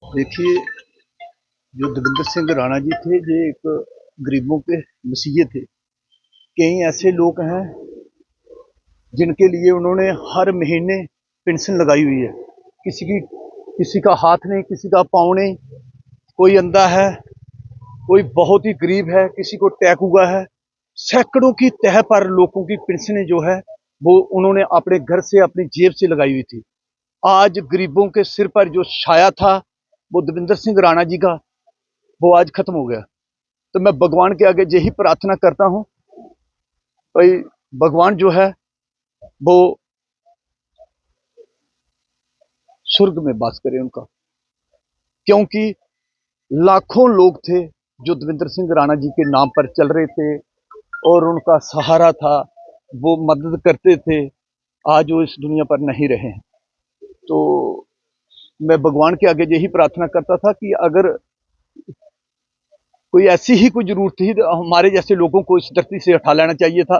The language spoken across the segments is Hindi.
देखिए, जो दविंदर सिंह राणा जी थे, ये एक गरीबों के मसीहे थे। कई ऐसे लोग हैं जिनके लिए उन्होंने हर महीने पेंशन लगाई हुई है। किसी का हाथ नहीं, किसी का पाँव नहीं, कोई अंधा है, कोई बहुत ही गरीब है, किसी को अटैक हुआ है। सैकड़ों की तह पर लोगों की पेंशनें जो है वो उन्होंने अपने घर से, अपनी जेब से लगाई हुई थी। आज गरीबों के सिर पर जो छाया था वो दविंदर सिंह राणा जी का, वो आज खत्म हो गया। तो मैं भगवान के आगे यही प्रार्थना करता हूँ, भाई भगवान जो है वो स्वर्ग में वास करे उनका, क्योंकि लाखों लोग थे जो दविंदर सिंह राणा जी के नाम पर चल रहे थे और उनका सहारा था, वो मदद करते थे। आज वो इस दुनिया पर नहीं रहे हैं। तो मैं भगवान के आगे यही प्रार्थना करता था कि अगर कोई ऐसी ही कोई जरूरत थी तो हमारे जैसे लोगों को इस धरती से उठा लेना चाहिए था,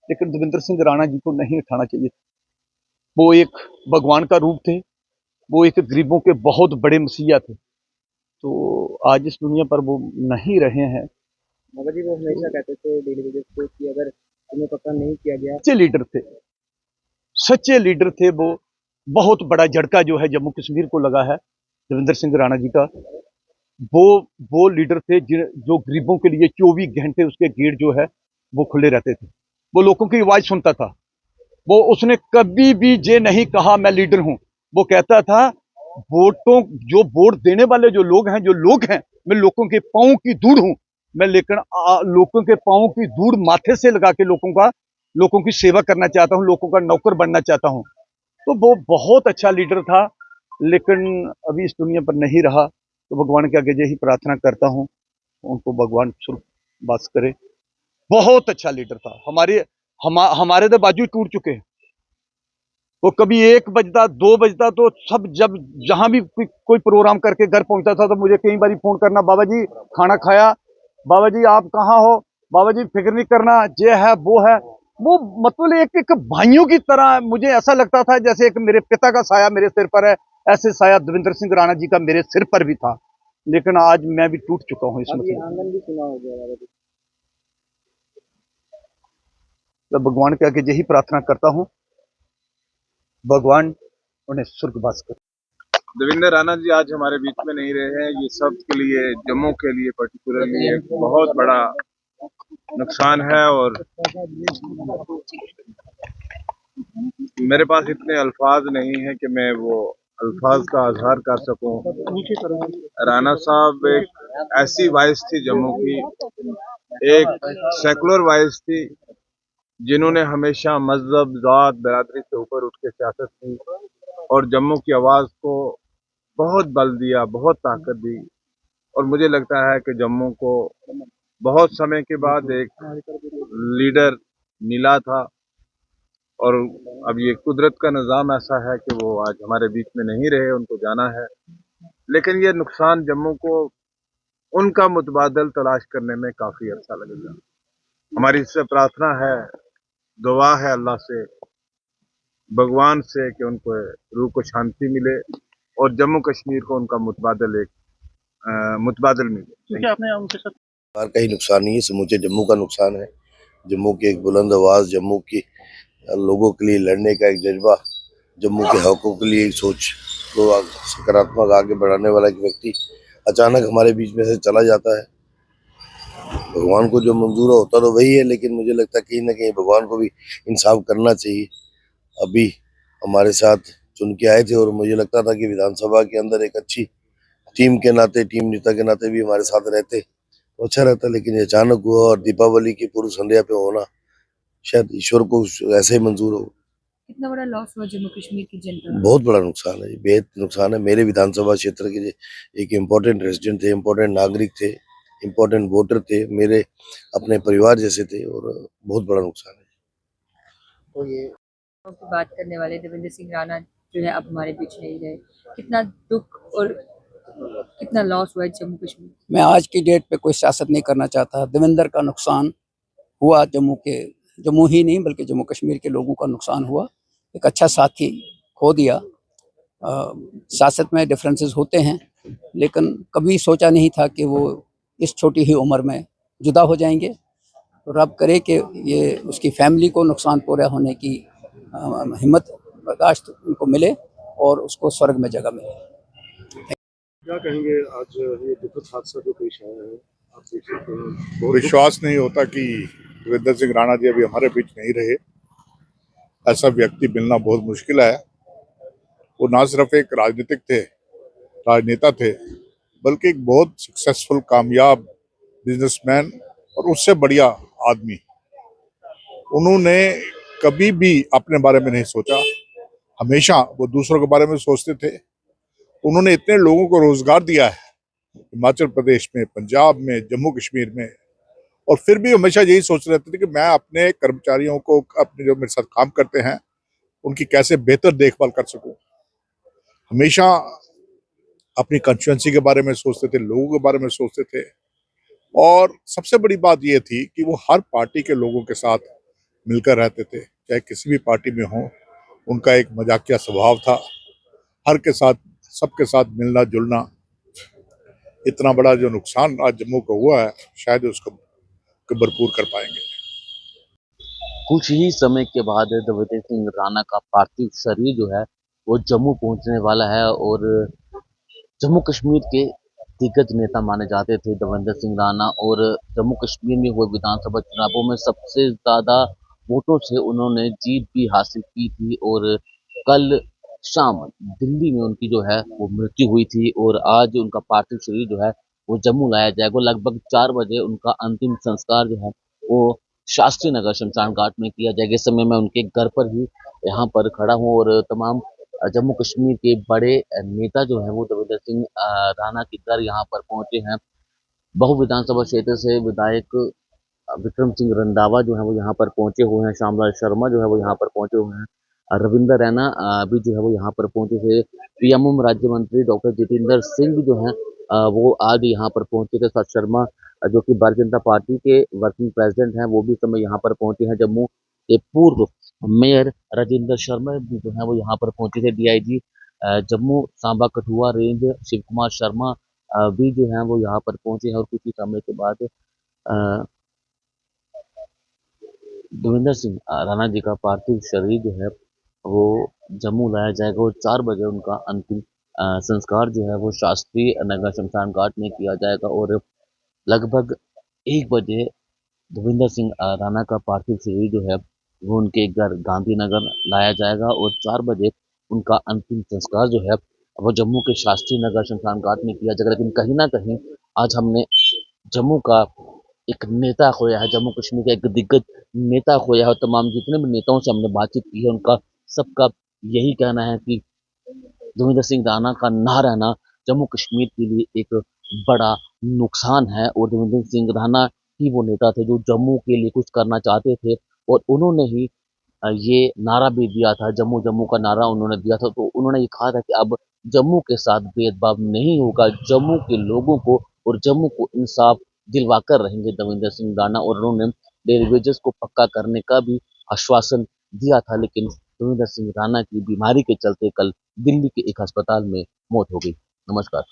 लेकिन दविंदर सिंह राणा जी को नहीं उठाना चाहिए था। वो एक भगवान का रूप थे, वो एक गरीबों के बहुत बड़े मसीहा थे। तो आज इस दुनिया पर वो नहीं रहे हैं। बाबा जी वो हमेशा कहते थे डेली बेसिस पे कि अगर तुम्हें पता नहीं किया गया। सच्चे लीडर थे, सच्चे लीडर थे वो। बहुत बड़ा झटका जो है जम्मू कश्मीर को लगा है दविंदर सिंह राणा जी का। वो वो लीडर थे जो गरीबों के लिए 24 घंटे उसके गेट जो है वो खुले रहते थे। वो लोगों की आवाज सुनता था। वो उसने कभी भी ये नहीं कहा मैं लीडर हूं। वो कहता था वोटों, जो वोट देने वाले जो लोग हैं, मैं लोगों के पांव की धूड़ हूं। मैं लेकिन लोगों के पांव की धूड़ माथे से लगा के लोगों की सेवा करना चाहता हूं, लोगों का नौकर बनना चाहता हूं। तो वो बहुत अच्छा लीडर था, लेकिन अभी इस दुनिया पर नहीं रहा। तो भगवान के आगे यही प्रार्थना करता हूं, उनको भगवान स्वर्गवास करे। बहुत अच्छा लीडर था। हमारे तो बाजू टूट चुके हैं। वो कभी 1 बजता 2 बजता तो सब, जब जहां भी कोई प्रोग्राम करके घर पहुंचता था तो मुझे कई बार फोन करना, बाबा जी खाना खाया, बाबा जी आप कहाँ हो, बाबा जी फिक्र नहीं करना, ये है वो है। वो मतलब एक एक भाइयों की तरह मुझे ऐसा लगता था जैसे एक मेरे पिता का साया मेरे सिर पर है, ऐसे साया दविंदर सिंह राणा जी का मेरे सिर पर भी था। लेकिन आज मैं भी टूट चुका हूँ इस अब ये मसले में। आंगन भी सुना हो गया बाबा जी। मैं भगवान के आगे यही प्रार्थना करता हूँ, भगवान उन्हें स्वर्गवास करे। देवेंद्र राणा जी आज हमारे बीच में नहीं रहे हैं। ये सब के लिए, जम्मू के लिए पर्टिकुलरली एक बहुत बड़ा नुकसान है और मेरे पास इतने अल्फाज नहीं है कि मैं वो अल्फाज का इजहार कर सकूं। राणा साहब एक ऐसी वॉइस थी जम्मू की, एक सेकुलर वॉइस थी, जिन्होंने हमेशा मजहब, जात, बिरादरी से ऊपर उठ के सियासत की और जम्मू की आवाज को बहुत बल दिया, बहुत ताकत दी। और मुझे लगता है कि जम्मू को बहुत समय के बाद एक लीडर मिला था और अब ये कुदरत का निज़ाम ऐसा है कि वो आज हमारे बीच में नहीं रहे, उनको जाना है। लेकिन ये नुकसान जम्मू को उनका मुतबादल तलाश करने में काफी अच्छा लगेगा। हमारी इससे प्रार्थना है, दुआ है अल्लाह से, भगवान से कि उनको रूह को शांति मिले और जम्मू कश्मीर को उनका मुतबादल मिले। क्योंकि आपने उनके साथ का ही नुकसान नहीं है, समूचे जम्मू का नुकसान है। जम्मू की एक बुलंद आवाज़, जम्मू की लोगों के लिए लड़ने का एक जज्बा, जम्मू के हकों के लिए एक सोच को सकारात्मक आगे बढ़ाने वाला एक व्यक्ति अचानक हमारे बीच में से चला जाता है। भगवान को जो मंजूर होता तो वही है, लेकिन मुझे लगता है कहीं ना कहीं भगवान को भी इंसाफ करना चाहिए। अभी हमारे साथ चुन के आए थे और मुझे लगता था कि विधानसभा के अंदर एक अच्छी टीम के नाते, टीम नेता के नाते भी हमारे साथ रहते, तो अच्छा रहता, लेकिन ये अचानक हुआ और दीपावली की पूर्व संध्या पे होना शायद ईश्वर को ऐसे ही मंजूर हो। कितना बड़ा लॉस हुआ जम्मू कश्मीर की जनता को? बहुत बड़ा नुकसान है, बेहद नुकसान है। मेरे विधानसभा क्षेत्र के एक इम्पोर्टेंट रेजिडेंट थे, इम्पोर्टेंट नागरिक थे, इम्पोर्टेंट वोटर थे, मेरे अपने परिवार जैसे थे, और बहुत बड़ा नुकसान है। तो ये की बात करने वाले देवेंद्र सिंह राणा जो है अब हमारे बीच नहीं रहे। कितना दुख और कितना लॉस हुआ है जम्मू कश्मीर? मैं आज की डेट पे कोई सियासत नहीं करना चाहता। देवेंद्र का नुकसान हुआ, जम्मू ही नहीं बल्कि जम्मू कश्मीर के लोगों का नुकसान हुआ। एक अच्छा साथी खो दिया। सियासत में डिफरेंसेस होते हैं, लेकिन कभी सोचा नहीं था कि वो इस छोटी ही उम्र में जुदा हो जाएंगे। तो रब करे कि ये उसकी फैमिली को नुकसान पूरा होने की हिम्मत बर्दाश्त उनको मिले और उसको स्वर्ग में जगह मिले। क्या कहेंगे आज ये दुखद हादसा जो पेश आया है, आप देख सकते हैं, विश्वास नहीं होता कि देवेंद्र सिंह राणा जी अभी हमारे बीच नहीं रहे। ऐसा व्यक्ति मिलना बहुत मुश्किल है। वो ना सिर्फ एक राजनेता थे, बल्कि एक बहुत सक्सेसफुल कामयाब बिजनेसमैन और उससे बढ़िया आदमी। उन्होंने कभी भी अपने बारे में नहीं सोचा, हमेशा वो दूसरों के बारे में सोचते थे। उन्होंने इतने लोगों को रोजगार दिया है हिमाचल प्रदेश में, पंजाब में, जम्मू कश्मीर में, और फिर भी हमेशा यही सोच रहे थे कि मैं अपने कर्मचारियों को, अपने जो मेरे साथ काम करते हैं, उनकी कैसे बेहतर देखभाल कर सकूं। हमेशा अपनी कंस्टिट्यूएंसी के बारे में सोचते थे, लोगों के बारे में सोचते थे, और सबसे बड़ी बात यह थी कि वो हर पार्टी के लोगों के साथ मिलकर रहते थे, चाहे किसी भी पार्टी में हो। उनका एक मजाकिया स्वभाव था, हर के साथ, सबके साथ मिलना जुलना। इतना बड़ा जो नुकसान आज जम्मू को हुआ है, शायद उसको भरपूर कर पाएंगे। कुछ ही समय के बाद देवेंद्र सिंह राणा का पार्थिव शरीर जो है वो जम्मू पहुंचने वाला है। और जम्मू कश्मीर के दिग्गज नेता माने जाते थे देवेंद्र सिंह राणा, और जम्मू कश्मीर में हुए विधानसभा चुनावों में सबसे ज्यादा वोटों से उन्होंने जीत भी हासिल की थी। और कल शाम दिल्ली में उनकी जो है वो मृत्यु हुई थी, और आज उनका पार्थिव शरीर जो है वो जम्मू लाया जाएगा। लगभग 4 बजे उनका अंतिम संस्कार जो है वो शास्त्री नगर शमशान घाट में किया जाएगा। इस समय मैं उनके घर पर ही यहाँ पर खड़ा हूँ, और तमाम जम्मू कश्मीर के बड़े नेता जो है वो देवेंद्र सिंह राणा के घर यहाँ पर पहुंचे हैं। बहु विधानसभा क्षेत्र से विधायक विक्रम सिंह रंधावा जो है वो यहाँ पर पहुंचे हुए हैं। श्यामलाल शर्मा जो है वो यहाँ पर पहुंचे हुए हैं। रविंद्र रैना भी जो है वो यहाँ पर पहुंचे थे। पीएमओ राज्य मंत्री डॉक्टर जितेंद्र सिंह जो है वो आज यहाँ पर पहुंचे थे। सत शर्मा जो कि भारतीय जनता पार्टी के वर्किंग प्रेसिडेंट हैं, वो भी समय यहाँ पर पहुंचे हैं। जम्मू के पूर्व मेयर राजेंद्र शर्मा भी जो है वो यहाँ पर पहुंचे थे। डीआईजी जम्मू सांबा कठुआ रेंज शिव कुमार शर्मा भी जो है वो यहाँ पर पहुंचे हैं। और कुछ ही समय के बाद देवेंद्र सिंह राणा जी का पार्थिव शरीर जो है वो जम्मू लाया जाएगा, और 4 बजे उनका अंतिम संस्कार जो है वो शास्त्री नगर शमशान घाट में किया जाएगा। और लगभग 1 बजे देवेंद्र सिंह राणा का पार्थिव शरीर जो है वो उनके घर गांधीनगर लाया जाएगा, और 4 बजे उनका अंतिम संस्कार जो है वो जम्मू के शास्त्री नगर शमशान घाट में किया जाएगा। लेकिन कहीं ना कहीं आज हमने जम्मू का एक नेता खोया है, जम्मू कश्मीर का एक दिग्गज नेता खोया है। और तमाम जितने भी नेताओं से हमने बातचीत की है, उनका सबका यही कहना है कि देवेंद्र सिंह राणा का ना रहना जम्मू कश्मीर के लिए एक बड़ा नुकसान है। और देवेंद्र सिंह राणा ही वो नेता थे जो जम्मू के लिए कुछ करना चाहते थे, और उन्होंने ही ये नारा भी दिया था, जम्मू जम्मू का नारा उन्होंने दिया था। तो उन्होंने ये कहा था कि अब जम्मू के साथ भेदभाव नहीं होगा, जम्मू के लोगों को और जम्मू को इंसाफ दिलवाकर रहेंगे देवेंद्र सिंह राणा। और उन्होंने डेली वेजेस को पक्का करने का भी आश्वासन दिया था। लेकिन देवेंद्र सिंह राणा की बीमारी के चलते कल दिल्ली के एक अस्पताल में मौत हो गई। नमस्कार।